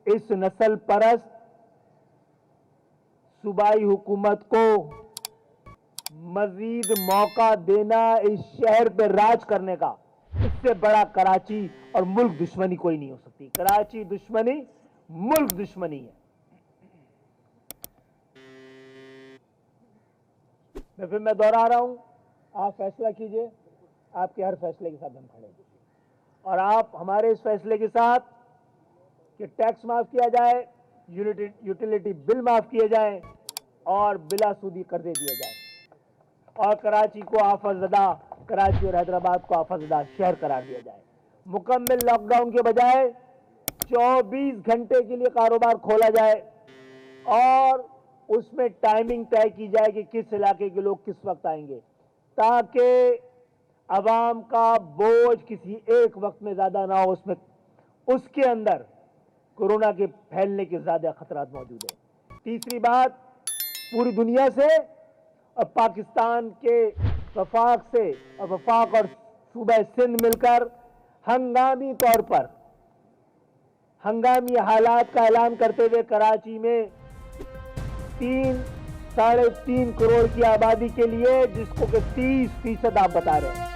इस नस्ल परस्त सूबाई हुकूमत को मजीद मौका देना इस शहर पे राज करने का, इससे बड़ा कराची और मुल्क दुश्मनी कोई नहीं हो सकती। कराची दुश्मनी मुल्क दुश्मनी है। मैं दोहरा रहा हूं, आप फैसला कीजिए, आपके हर फैसले के साथ हम खड़े हैं और आप हमारे इस फैसले के साथ कि टैक्स माफ किया जाए, यूटिलिटी बिल माफ किए जाए और बिला सूदी कर्जे दिए जाए और कराची को आफतज़दा, कराची और हैदराबाद को आफतज़दा शहर करार दिया जाए। मुकम्मल लॉकडाउन के बजाय 24 घंटे के लिए कारोबार खोला जाए और उसमें टाइमिंग तय की जाए कि किस इलाके के लोग किस वक्त आएंगे, ताकि अवाम का बोझ किसी एक वक्त में ज्यादा ना हो, उसमें उसके अंदर कोरोना के फैलने के ज्यादा खतरात मौजूद है। तीसरी बात, पूरी दुनिया से और पाकिस्तान के वफाक और सूबा सिंध मिलकर हंगामी तौर पर हंगामी हालात का ऐलान करते हुए कराची में 3-3.5 करोड़ की आबादी के लिए, जिसको कि 30% आप बता रहे हैं,